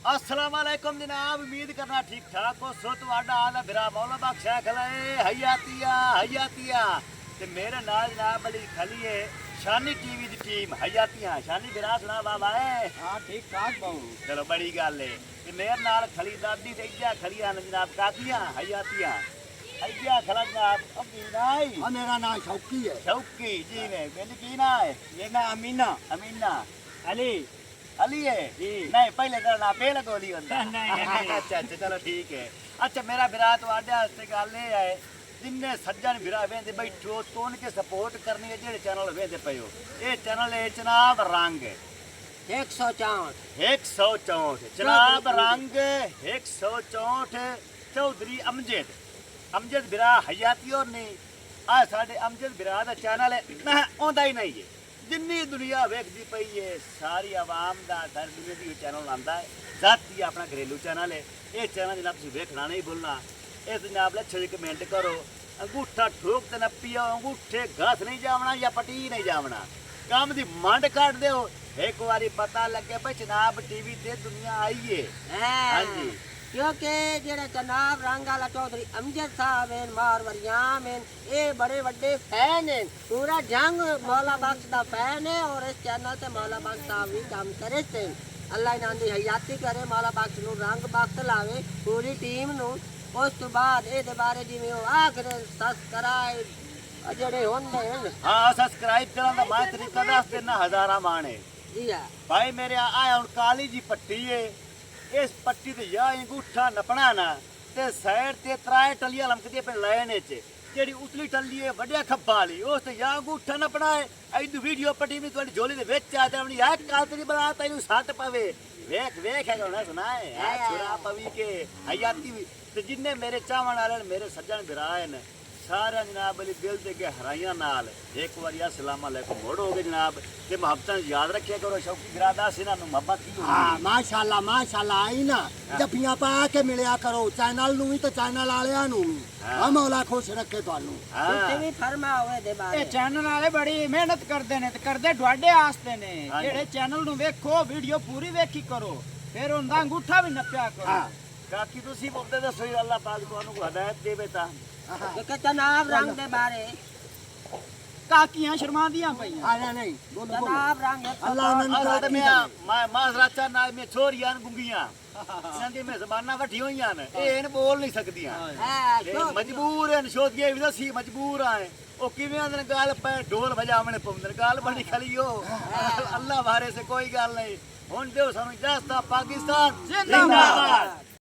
अस्सलाम वालेकुम जनाब, उम्मीद करना ठीक ठाक हो। सो तुहाडा आला बिरा मौला बख्श है खलाए हयातिया हयातिया ते मेरे नाल जनाब अली खलीए शानी टीवी दी टीम हयातिया। शानी बिरा सुना बाबा है? हाँ ठीक ठाक बाबू। चलो बड़ी गल है ते मेरे नाल खली दादी ते इज्जा खलियां जनाब काकियां हयातिया इज्जा खला जनाब अमीनाई। हाँ मेरा नाम शौकी है। शौकी जी ने मेरी की ना है? मेरा अमीना। अमीना अली अली है जी। नहीं पहले तेरा नाम बेल गोली होता नहीं। अच्छा अच्छा चलो ठीक है। अच्छा मेरा बिरा तुहाडे वास्ते गल ये है जिन्ने सज्जन बिरा वेंदे बैठो तो उनके सपोर्ट करनी है जेड़े चैनल वेंदे पयो। ये चैनल है जनाब रंग 164 जनाब रंग 164 चौधरी अमजद बिरा हयाती और नहीं आ साडे अमजद बिरा दा चैनल है ना ओंदा ही नहीं है। जिन्नी दुनिया वेखदी पई है सारी आवाम दा दर दुनिया दी चैनल आंदा है जाती अपना घरेलू चैनल है। ये चैनल जनाब तुसीं वेखना नहीं भूलना। इस जनाब अच्छे कमेंट करो अंगूठा ठोक ते न पियो अंगूठे घस नहीं जावना या पटी नहीं जावना काम दी मंड काट दो। एक बारी पता लगे भाई जनाब टीवी ते दुनिया आई है। हाँ जी क्योंकि जेड़ा जनाब रंग वाला चौधरी अमजद साहब हैं मारवरियाम हैं ये बड़े बड़े फैन हैं। पूरा जंग मौला बख्श का फैन है और इस चैनल से मौला बख्श साहब भी काम करे थे। अल्लाह इन्हां दी हयाती करे मौला बख्श नूं रंग बख्श लावे पूरी टीम नूं। उस तो बाद ये बारे जिवें आखिर सब्सक्राइब जेड़े होंदे हैं हाँ सब्सक्राइब करन दा मैं तरीका दस देना हजारा माने जी हाँ भाई मेरे आया हुण काली जी पट्टी है इस पट्टी ते या अंगूठा नपना ना ते साइड ते त्राए टलियां लमकदी पे लाइन च जेड़ी उतली टली है वड्या खब्बा वाली उस ते या अंगूठा नपना है। इदू वीडियो पट्टी में थोड़ी झोली दे विच आ ते अपनी या कातरी बना तैनू सट पवे वेख वेख है होना सुना है छुरा पवी के हयाती भी ते जिन्ने मेरे चावण वाले मेरे सज्जन बिराए ने सारे जनाब अली दिल दे के हराइयां नाल एक बार अस्सलाम वालेकुम मोड़ हो गए जनाब ते मोहब्बतां याद रखिया करो। शौकी बिरादा से ना मोहब्बत की हाँ माशाल्लाह आई ना जफियां पा के मिलिया करो चैनल नूं भी ते चैनल वालियां नूं भी। हाँ मौला खुश रखे तुहानू। तुसीं भी फरमा होवे दे बारे ਇਹ ਚੈਨਲ ਵਾਲੇ ਬੜੀ ਮਿਹਨਤ ਕਰਦੇ ਨੇ ਤੇ ਕਰਦੇ ਤੁਹਾਡੇ ਵਾਸਤੇ ਨੇ। ਜਿਹੜੇ ਚੈਨਲ ਨੂੰ ਵੇਖੋ ਵੀਡੀਓ ਪੂਰੀ ਵੇਖੀ ਕਰੋ ਫਿਰ ਉਹਦਾ ਅੰਗੂਠਾ ਵੀ ਨੱਪਿਆ ਕਰੋ। काकी तुसी बोलते दसो अल्लाह पाक तुहानू हदायत देवे ता कि जनाब रंग दे बारे ਕਾਕੀਆਂ ਸ਼ਰਮਾਂਦੀਆਂ ਪਈਆਂ। हाँ नहीं बोलो बोलो। जनाब रंग अल्लाह उन्हें अल्लाह ते तरक्की दे। मैं माजराचा ना में छोरियां गुंगियां इन्हां में जबाना वठी होईयां ने ए इन बोल नहीं सकदियां है मजबूर हैं शोधिए भी दसी मजबूर आए ओ किवें आंदे गाल पे ढोल बजावणे पौंदे गाल बनी खलियो अल्लाह बारे से कोई गल नहीं हुण देओ सानू इजाजत पाकिस्तान जिंदाबाद।